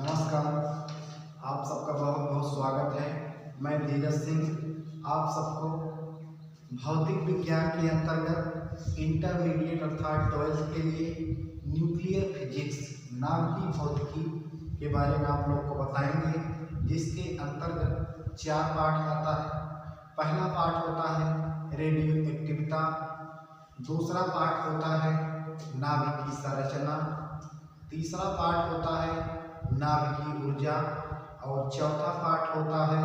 नमस्कार। आप सबका बहुत बहुत स्वागत है। मैं धीरज सिंह आप सबको भौतिक विज्ञान के अंतर्गत इंटरमीडिएट अर्थात 12th के लिए न्यूक्लियर फिजिक्स नाभिकीय भौतिकी के बारे में आप लोग को बताएंगे, जिसके अंतर्गत 4 पाठ आता है। पहला पाठ होता है रेडियो एक्टिविटा, दूसरा पाठ होता है नाभिकीय संरचना, तीसरा पाठ होता है नाभिकीय ऊर्जा और चौथा पाठ होता है,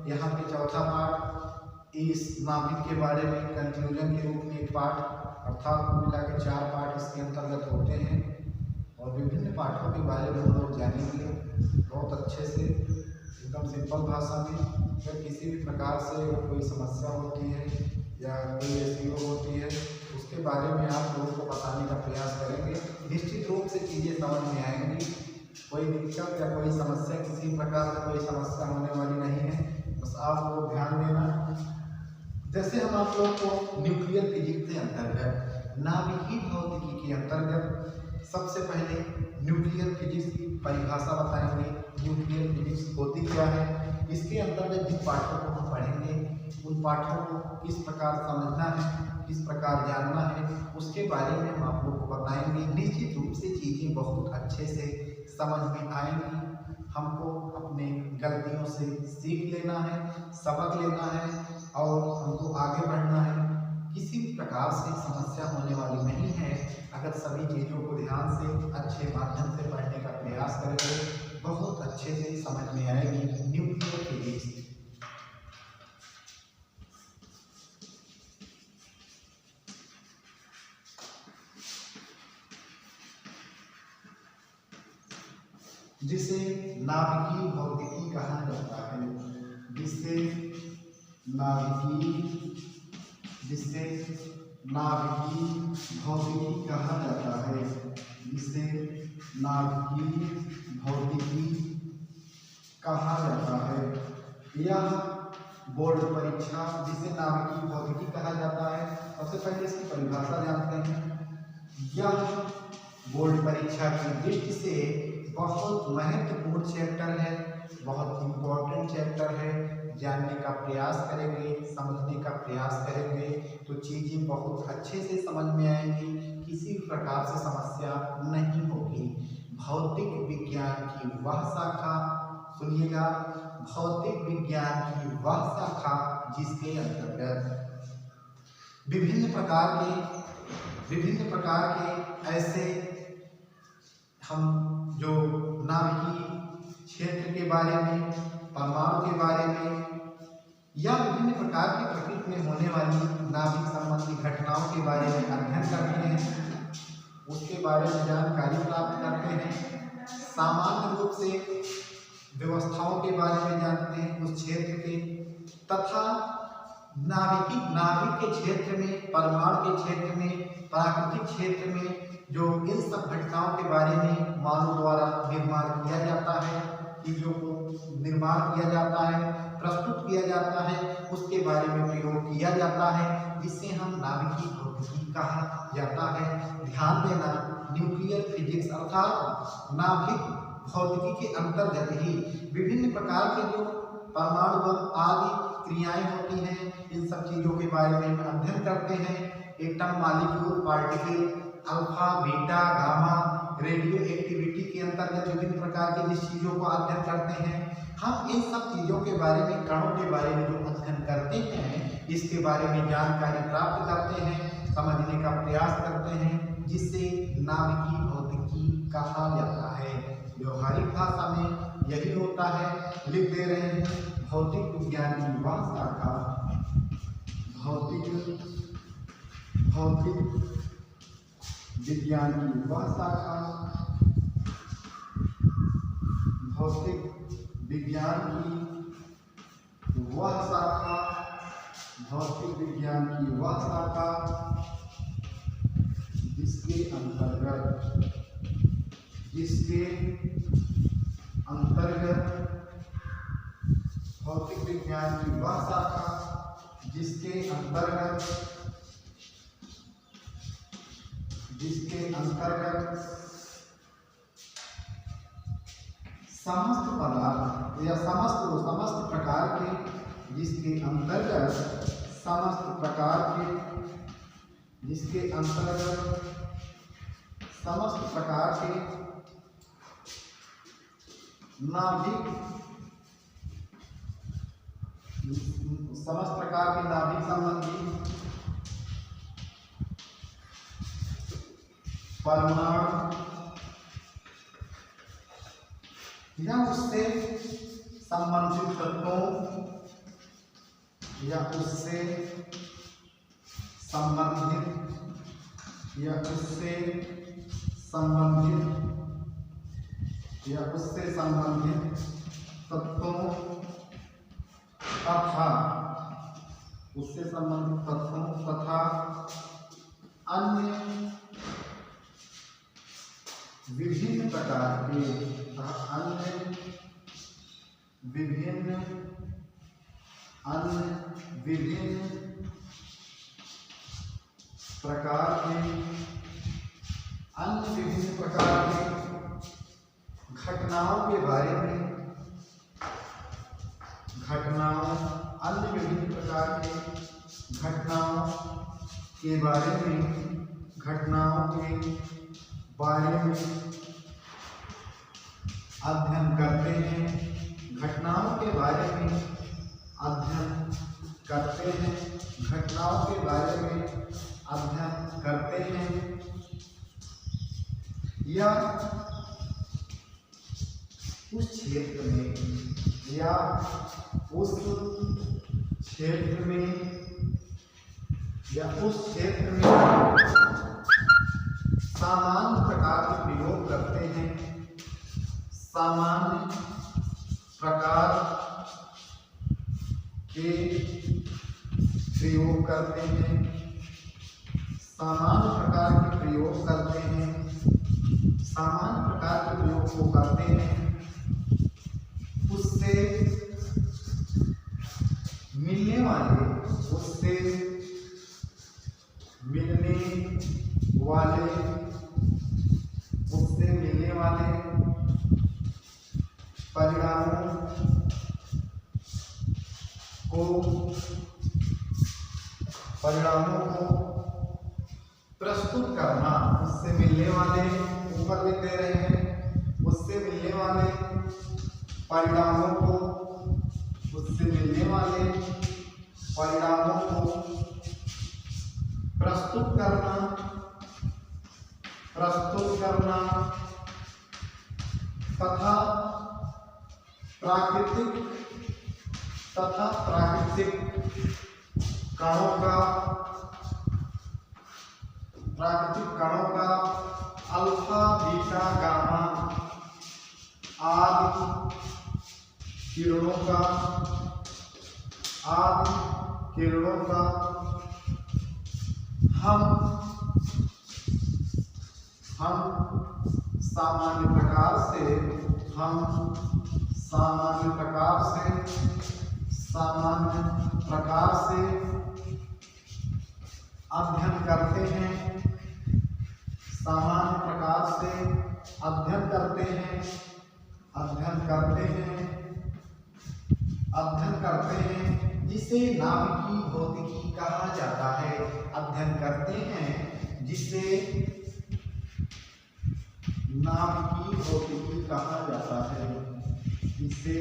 यहाँ पे चौथा पाठ इस नाभिक के बारे में कंक्लूजन के रूप में एक पाठ, अर्थात कुल मिला के 4 पाठ इसके अंतर्गत होते हैं। और विभिन्न पाठों के बारे में हम लोग जानेंगे बहुत अच्छे से, एकदम सिंपल भाषा में। अगर किसी भी प्रकार से कोई समस्या होती है या कोई ऐसी होती है, उसके बारे में आप लोगों को बताने का प्रयास करेंगे। निश्चित रूप से चीज़ें समझ में आएंगी। कोई दिक्कत या कोई समस्या, किसी प्रकार से कोई समस्या होने वाली नहीं है, बस आप लोग ध्यान देना। जैसे हम आप लोग को न्यूक्लियर फिजिक्स के अंतर्गत नाभिकीय भौतिकी के अंतर्गत सबसे पहले न्यूक्लियर फिजिक्स की परिभाषा बताएंगे। न्यूक्लियर फिजिक्स होती क्या है, इसके अंतर्गत जिन पाठों को हम पढ़ेंगे उन पाठों को किस प्रकार समझना है, किस प्रकार जानना है, उसके बारे में हम आप लोग को बताएंगे। निश्चित रूप से चीज़ें बहुत अच्छे से समझ में आएंगी। हमको अपने गलतियों से सीख लेना है, सबक लेना है और हमको आगे बढ़ना है। किसी भी प्रकार से समस्या होने वाली नहीं है। अगर सभी चीज़ों को ध्यान से अच्छे माध्यम से पढ़ने का प्रयास करेंगे, बहुत अच्छे से समझ में आएगी न्यूक्लियर फिजिक्स। जिसे नाभिकीय भौतिकी कहा जाता है, जिसे नाभिकीय भौतिकी कहा जाता है, जिसे नाभिकीय भौतिकी कहा जाता है। यह बोर्ड परीक्षा जिसे नाभिकीय भौतिकी कहा जाता है, सबसे पहले इसकी परिभाषा जानते हैं। यह बोर्ड परीक्षा की दृष्टि से बहुत महत्वपूर्ण चैप्टर है, बहुत इम्पोर्टेंट चैप्टर है। जानने का प्रयास करेंगे, समझने का प्रयास करेंगे तो चीज़ें बहुत अच्छे से समझ में आएंगी। किसी प्रकार से समस्या नहीं होगी। भौतिक विज्ञान की वह शाखा, सुनिएगा, भौतिक विज्ञान की वह शाखा जिसके अंतर्गत विभिन्न प्रकार के ऐसे हम जो नाभिकीय क्षेत्र के बारे में, परमाणु के बारे में या विभिन्न प्रकार की प्रकृति में होने वाली नाभिक संबंधी घटनाओं के बारे में अध्ययन करते हैं, उसके बारे में जानकारी प्राप्त करते हैं। सामान्य रूप से व्यवस्थाओं के बारे में जानते हैं उस क्षेत्र के, तथा नाभिक के क्षेत्र में, परमाणु के क्षेत्र में, प्राकृतिक क्षेत्र में जो इन सब घटनाओं के बारे में मानव द्वारा निर्माण किया जाता है, चीज़ों को निर्माण किया जाता है, प्रस्तुत किया जाता है, उसके बारे में प्रयोग किया जाता है, जिसे हम नाभिकीय भौतिकी कहा जाता है। ध्यान देना, न्यूक्लियर फिजिक्स अर्थात नाभिक भौतिकी के अंतर्गत ही विभिन्न प्रकार के जो परमाणु बम आदि क्रियाएं होती हैं, इन सब चीज़ों के बारे में हम अध्ययन करते हैं। Atom, molecule, particle, alpha, beta, gamma, radio activity के अंतर्गत विभिन्न प्रकार की जिस चीज़ों को अध्ययन करते हैं, हम इन सब चीज़ों के बारे में, कणों के बारे में जो अध्ययन करते हैं, इसके बारे में जानकारी प्राप्त करते हैं, समझने का प्रयास करते हैं, जिससे नाभिकीय भौतिकी कहा जाता है। व्यवहारिक भाषा में यही होता है। लिख दे रहे हैं, भौतिक विज्ञान की वह शाखा, भौतिक विज्ञान की वह शाखा, भौतिक विज्ञान की वह शाखा, भौतिक विज्ञान की वह शाखा जिसके अंतर्गत भौतिक विज्ञान की वह शाखा जिसके अंतर्गत समस्त पदार्थ या समस्त प्रकार के जिसके अंतर्गत समस्त प्रकार के नाभिक संबंधी परमाणु या उससे संबंधित तत्वों या उससे संबंधित तत्वों तथा अन्य विभिन्न प्रकार के घटनाओं के बारे में अध्ययन करते हैं। घटनाओं के बारे में अध्ययन करते हैं या उस क्षेत्र में सामान्य प्रकार के प्रयोग करते हैं। सामान्य प्रकार के प्रयोग करते हैं। सामान्य प्रकार के प्रयोग को करते हैं। उससे मिलने वाले परिणामों को प्रस्तुत करना। उससे मिलने वाले ऊपर लिख दे रहे हैं, उससे मिलने वाले परिणामों को प्रस्तुत करना तथा प्राकृतिक कणों का अल्फा बीटा गामा आदि किरणों का हम सामान्य प्रकार से अध्ययन करते हैं। जिसे नाभिकीय भौतिकी कहा जाता है। अध्ययन करते हैं जिसे नाभिकीय भौतिकी कहा जाता है। जिसे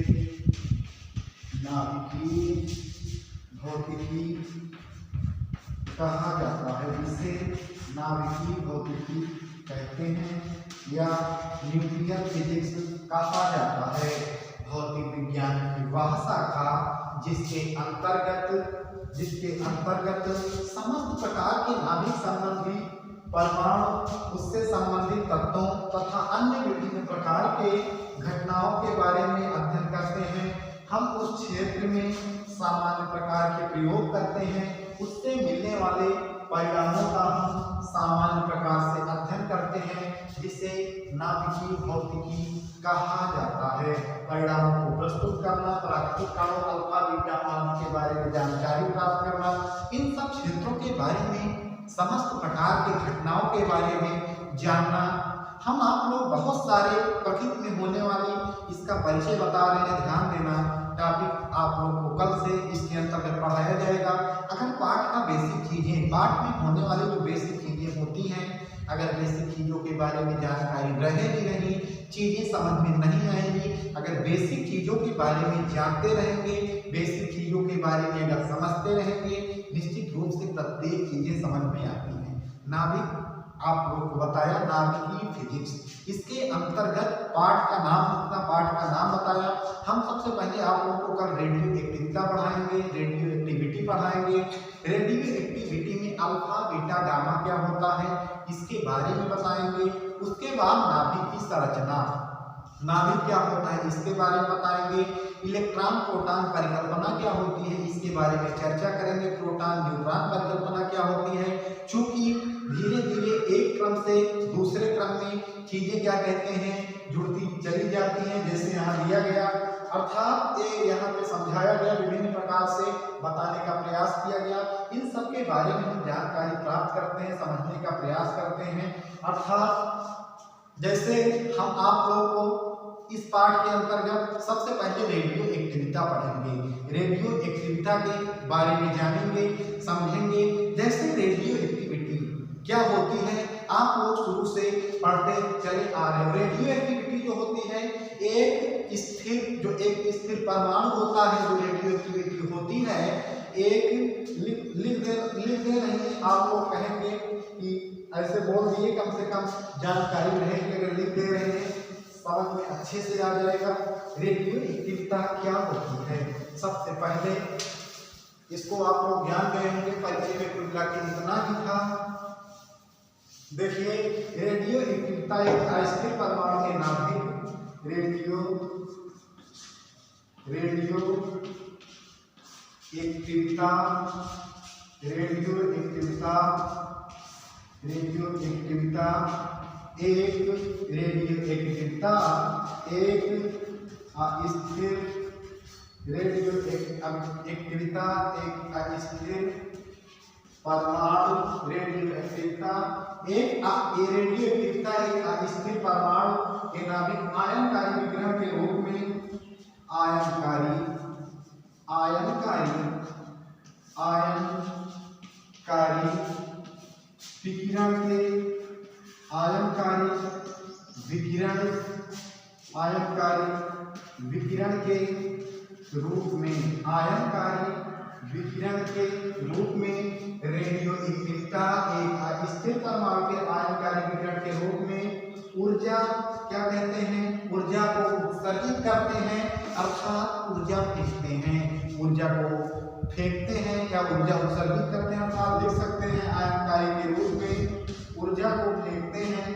नाभिकीय भौतिकी कहते हैं या न्यूक्लियर फिजिक्स कहा जाता है। भौतिक विज्ञान की वह शाखा जिसके अंतर्गत समस्त प्रकार के नाभिक संबंधी परमाणु, उससे संबंधित तत्वों तथा अन्य विभिन्न प्रकार के घटनाओं के बारे में अध्ययन करते हैं। हम उस क्षेत्र में सामान्य प्रकार के प्रयोग करते हैं। उससे मिलने वाले परिणामों का हम सामान्य प्रकार से अध्ययन करते हैं, जिसे नाभिकीय भौतिकी कहा जाता है। परिणामों को प्रस्तुत करना, प्राकृतिक कणों अल्फा बीटा आदि के बारे में जानकारी प्राप्त करना, इन सब क्षेत्रों के बारे में, समस्त प्रकार के घटनाओं के बारे में जानना, हम आप लोग बहुत सारे प्रकृति में होने वाली इसका परिचय बता रहे हैं, ध्यान देना। टॉपिक आप लोग को कल से इसके अंतर्गत पढ़ाया जाएगा। अगर पाठ का बेसिक चीजें, पाठ में होने वाली जो बेसिक चीजें होती हैं, अगर बेसिक चीजों के बारे में जानकारी रहेगी नहीं, चीजें समझ में नहीं आएंगी। अगर बेसिक चीजों के बारे में जानते रहेंगे, बेसिक चीजों के बारे में अगर समझते रहेंगे, निश्चित रूप से प्रत्येक चीजें समझ में आती हैं। नाभिक आप लोगों को बताया, नाभिकीय फिजिक्स, इसके अंतर्गत पाठ का नाम, अपना पाठ का नाम बताया। हम सबसे पहले आप लोगों को कल रेडियो एक्टिविटी पढ़ाएंगे, रेडियो एक्टिविटी पढ़ाएंगे। रेडियो एक्टिविटी में अल्फा बीटा गामा क्या होता है इसके बारे में बताएंगे। उसके बाद नाभिक की संरचना, नाभिक क्या होता है इसके बारे में बताएंगे। इलेक्ट्रॉन प्रोटॉन परिकल्पना क्या होती है इसके बारे में चर्चा करेंगे। प्रोटॉन न्यूट्रॉन परिकल्पना क्या होती है। चूंकि धीरे धीरे एक क्रम से दूसरे क्रम में चीजें क्या कहते हैं जुड़ती चली जाती हैं, जैसे यहाँ दिया गया, अर्थात ये यहाँ पे समझाया गया, विभिन्न प्रकार से बताने का प्रयास किया गया। इन सब के बारे में हम जानकारी प्राप्त करते हैं, समझने का प्रयास करते हैं। अर्थात जैसे हम आप लोगों को इस पाठ के अंतर्गत सबसे पहले रेडियो एक्टिविटी पढ़ेंगे, रेडियो एक्टिविटी के बारे में जानेंगे, समझेंगे। जैसे रेडियो एक्टिविटी क्या होती है आप लोग शुरू से पढ़ते चले आ रहे हैं। रेडियो एक्टिविटी जो होती है एक स्थिर परमाणु होता है, जो रेडियो एक्टिविटी होती है एक लिख दे नहीं, आप लोग कहेंगे कि ऐसे बोल दिए, कम से कम जानकारी रहेगी, अगर लिख दे रहे हैं समझ में अच्छे से आ जाएगा। रेडियो एक्टिविटी क्या होती है, सबसे पहले इसको आप लोग ज्ञान गए होंगे, परिचय में कुल मिला के इतना ही था। देखिए रेडियो एक्टिविटी एक अस्थिर परमाणु के नाभिक, रेडियो एक्टिविटी परमाणु, रेडियो एक्टिविटी एक अस्थिर परमाणु के नाभिक आयनकारी विकिरण के रूप में आयनकारी विकिरण के रूप में रेडियो एक्टिविटी एक स्थिर परमाणु के आयनकारी विकिरण के रूप में ऊर्जा क्या कहते हैं, ऊर्जा को उत्सर्जित करते हैं, अर्थात ऊर्जा फेंकते हैं या ऊर्जा उत्सर्जित करते हैं, अर्थात लिख सकते हैं आयनकारी के रूप में ऊर्जा को फेंकते हैं,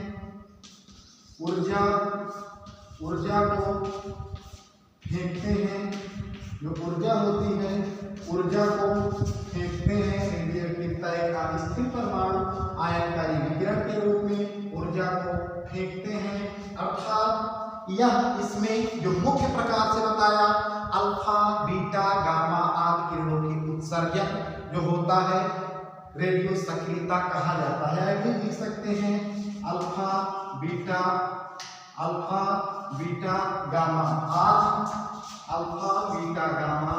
जो ऊर्जा होती है ऊर्जा को फेंकते हैं। रेडियो एक्टिविटी एक स्थिर परमाणु आयनकारी विकिरण के रूप में ऊर्जा को फेंकते हैं, अर्थात यह इसमें जो मुख्य प्रकार से बताया अल्फा बीटा गामा आदि किरणों की उत्सर्जन जो होता है रेडियो सक्रियता कहा जाता है। भी लिख सकते हैं अल्फा बीटा गामा आदि, अल्फा बीटा गामा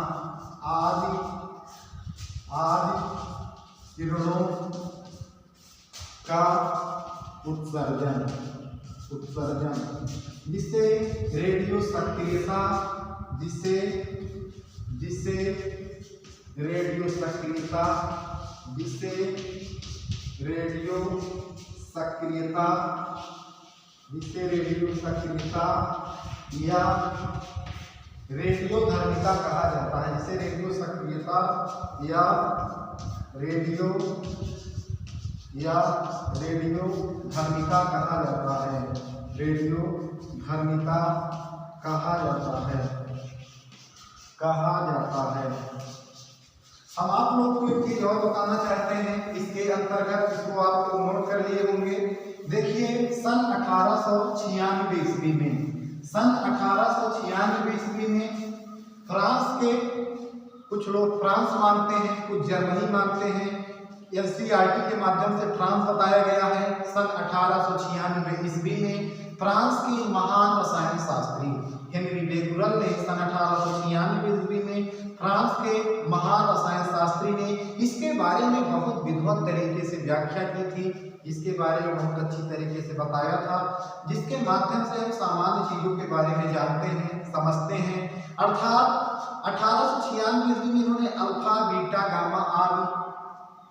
आदि किरणों का उत्सर्जन जिससे रेडियो सक्रियता या रेडियो धर्मिता कहा जाता है, जिसे रेडियो सक्रियता या रेडियो धर्मिता कहा जाता है, रेडियो धर्मिता कहा जाता है। हम आप लोग को एक चीज और बताना चाहते हैं इसके अंतर्गत, इसको आप लोग नोट कर लिए होंगे। देखिए सन 1896 ईस्वी में फ्रांस के कुछ लोग फ्रांस मानते हैं, कुछ जर्मनी मानते हैं, एनसीईआरटी के माध्यम से फ्रांस बताया गया है। सन 1896 ईस्वी में फ्रांस के महान रसायन शास्त्री हेनरी बेकुरल ने सन 1896 ईस्वी में फ्रांस के महान रसायन शास्त्री ने इसके बारे में बहुत विद्वत तरीके से व्याख्या की थी, इसके बारे में बहुत अच्छी तरीके से बताया था, जिसके माध्यम से हम सामान्य चीजों के बारे में जानते हैं, समझते हैं। अर्थात 1896 ईस्वी में इन्होंने अल्फा बीटा गामा आदि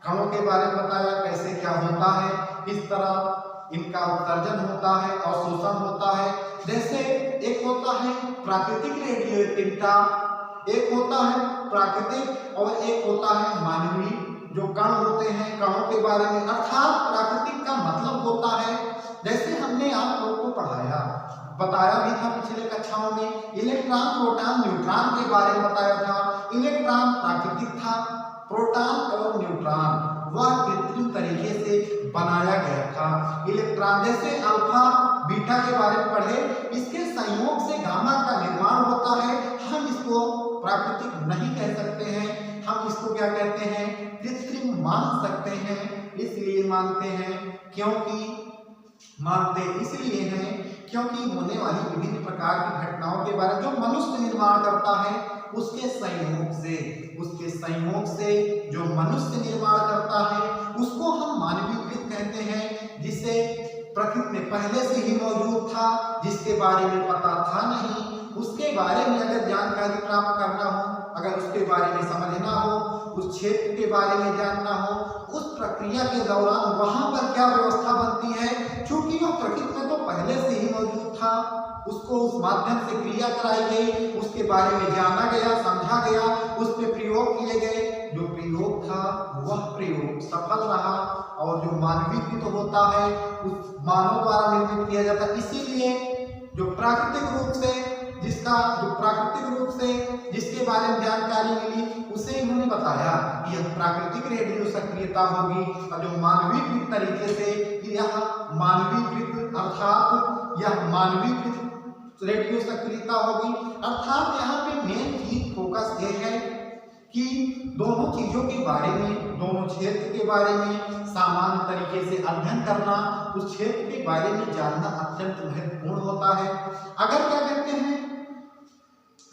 कणों के बारे में बताया, कैसे क्या होता है, किस तरह इनका उत्सर्जन होता है और शोषण होता है। जैसे एक होता है प्राकृतिक रेडियोएक्टिविटी, एक होता है प्राकृतिक और एक होता है मानवीय जो कण होते हैं, कणों के बारे में। अर्थात प्राकृतिक का मतलब होता है, जैसे हमने आप लोगों को पढ़ाया बताया भी था पिछले कक्षाओं में, इलेक्ट्रॉन प्रोटॉन न्यूट्रॉन के बारे में बताया था। इलेक्ट्रॉन प्राकृतिक था, प्रोटॉन और न्यूट्रॉन वह कृत्रिम तरीके से बनाया गया था। इलेक्ट्रॉन जैसे अल्फा बीटा के बारे में पढ़े, इसके संयोग से गामा का निर्माण होता है। हम इसको प्राकृतिक नहीं कह सकते हैं, हम इसको क्या कहते हैं, कृत्रिम मान सकते हैं। इसलिए मानते हैं क्योंकि मानते इसलिए हैं क्योंकि होने वाली विभिन्न प्रकार की घटनाओं के बारे में जो मनुष्य निर्माण करता है उसके संयोग से जो मनुष्य निर्माण करता है उसको हम मानवीकृत कहते हैं, जिसे प्रकृति में पहले से ही मौजूद था, जिसके बारे में पता था नहीं, उसके बारे में अगर जानकारी प्राप्त करना हो, अगर उसके बारे में समझना हो, उस क्षेत्र के बारे में जानना हो, उस प्रक्रिया के दौरान वहां पर क्या व्यवस्था बनती है, क्योंकि वह प्रकृति में तो पहले से ही मौजूद था, उसको उस माध्यम से क्रिया कराई गई, उसके बारे में जाना गया, समझा गया, उस पे प्रयोग किए गए। जो प्रयोग था वह प्रयोग सफल रहा और जो मानवीकृत तो होता है उस मानव द्वारा निर्मित किया जाता है। इसीलिए जो प्राकृतिक रूप से जिसके बारे में जानकारी मिली उसे इन्होंने बताया कि यह प्राकृतिक रेडियो सक्रियता होगी, और जो मानवीकृत तरीके से यह मानवीकृत अर्थात यह मानवीकृत रेडियो सक्रियता होगी। अर्थात यहाँ पे मेन चीज फोकस ये है कि दोनों चीजों के बारे में, दोनों क्षेत्र के बारे में सामान्य तरीके से अध्ययन करना, उस क्षेत्र के बारे में जानना अत्यंत महत्वपूर्ण होता है। अगर क्या कहते हैं,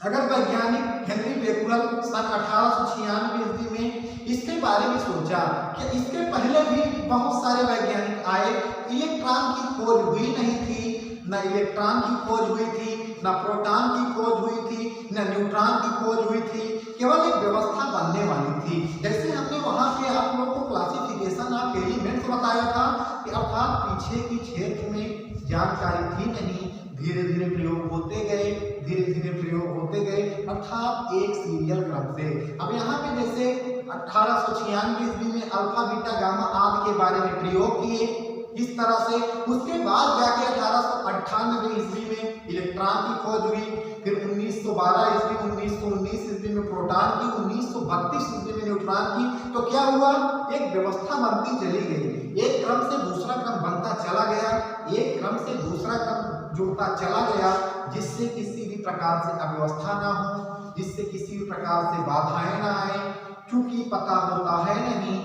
अगर वैज्ञानिक हेनरी बेकुरल सन 1896 ईस्वी में इसके बारे में सोचा कि इसके पहले भी बहुत सारे वैज्ञानिक आए, इलेक्ट्रॉन की खोज हुई नहीं थी, न इलेक्ट्रॉन की खोज हुई थी, न प्रोटॉन की खोज हुई थी, न न्यूट्रॉन की खोज हुई थी, केवल एक व्यवस्था बनने वाली थी। जैसे हमने वहां पे आप लोगों को क्लासिफिकेशन ऑफ एलिमेंट्स बताया था कि अर्थात पीछे की क्षेत्र में जानकारी थी नहीं, धीरे धीरे प्रयोग होते गए, धीरे धीरे प्रयोग होते गए, अर्थात एक सीरियल क्रम से। अब यहाँ पे जैसे 1896 ईस्वी में अल्फा बीटा गामा आदि के बारे में प्रयोग किए, इस तरह से उसके बाद जाके 1898 ईस्वी में इलेक्ट्रॉन की खोज हुई, फिर 1912 ईस्वी, 1919 ईस्वी में प्रोटॉन की, 1932 ईस्वी में न्यूट्रॉन की। तो क्या हुआ, एक व्यवस्था बनती चली गई, एक क्रम से दूसरा क्रम बनता चला गया, एक क्रम से दूसरा क्रम जुड़ता चला गया, जिससे किसी भी प्रकार से अव्यवस्था ना हो, जिससे किसी भी प्रकार से बाधाएं ना आए, क्योंकि पता होता है नहीं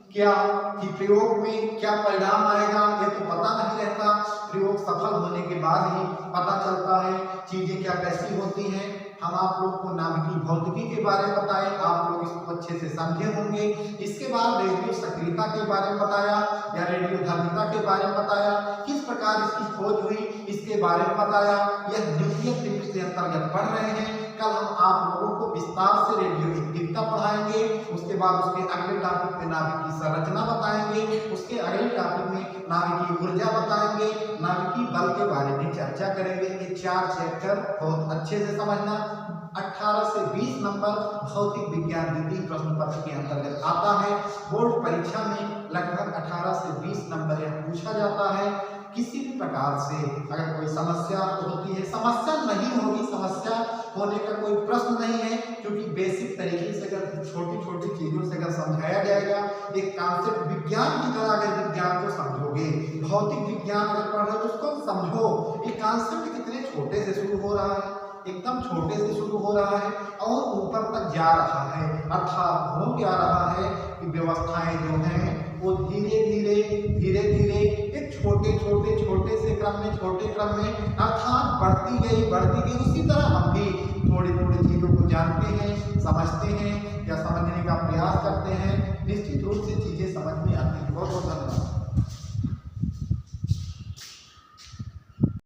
क्या कि प्रयोग में क्या परिणाम आएगा, ये तो पता नहीं रहता। प्रयोग सफल होने के बाद ही पता चलता है चीजें क्या कैसी होती हैं। हम आप लोग को नाभिकीय भौतिकी के बारे में बताए, आप लोग इसको अच्छे से समझे होंगे। इसके बाद रेडियो सक्रियता के बारे में बताया या रेडियो धारिता के बारे में बताया, किस प्रकार इसकी खोज हुई इसके बारे में बताया। यह न्यूक्लियर फिजिक्स के अंतर्गत पढ़ रहे हैं। कल हम आप लोगों को विस्तार से रेडियो एक्टिविटी पढ़ाएंगे, उसके बाद उसके अगले टॉपिक में नाभिकीय संरचना बताएंगे, उसके अगले टॉपिक में नाभिकीय ऊर्जा बताएंगे, नाभिकीय बल के बारे में चर्चा करेंगे। ये 4 चैप्टर बहुत अच्छे से समझना। 18 से 20 नंबर भौतिक विज्ञान द्वितीय प्रश्न पत्र के अंतर्गत आता है। बोर्ड परीक्षा में लगभग 18 से 20 नंबर यह पूछा जाता है। किसी भी प्रकार से अगर कोई समस्या होती है, समस्या नहीं होगी, समस्या होने का कोई प्रश्न नहीं है, क्योंकि बेसिक तरीके से अगर छोटी छोटी चीजों से अगर समझाया जाएगा, एक कॉन्सेप्ट विज्ञान की तरह अगर विज्ञान को समझोगे, भौतिक विज्ञान अगर पढ़ रहे हो तो उसको समझो, ये कॉन्सेप्ट कितने छोटे से शुरू हो रहा है, एकदम छोटे से शुरू हो रहा है और ऊपर तक जा रहा है, अर्थात हो क्या रहा है कि व्यवस्थाएं जो हैं वो धीरे धीरे एक छोटे से क्रम में अर्थात बढ़ती गई। उसी तरह हम भी थोड़ी चीजों को जानते हैं, समझते हैं या समझने का प्रयास करते हैं। निश्चित रूप